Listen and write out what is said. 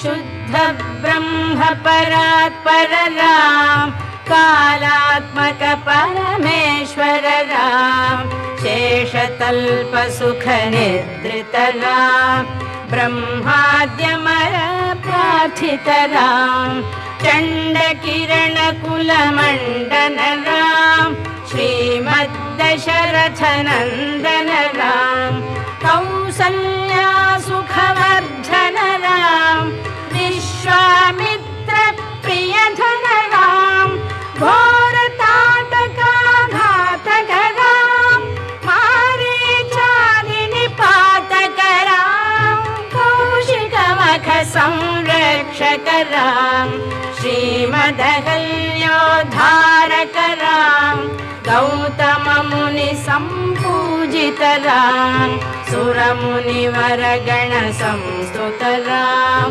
शुद्ध ब्रह्म परात्पर राम कालात्मक परमेश्वर राम शेषतल्प सुख निद्रित राम ब्रह्माद्यमर प्रार्थित राम चंड किरण कुल मंडन राम श्रीमद्दशरथ नंदन राम कौसल्या सुखवर्धन राम विश्वामित्र प्रियधन राम घोर ताटका घातक राम मारीचादि निपातक राम कौशिक मख संरक्षक राम श्रीमदहल्योद्धारक राम गौतम मुनि संपूजित राम सुर मुनिवर गण संस्तुत राम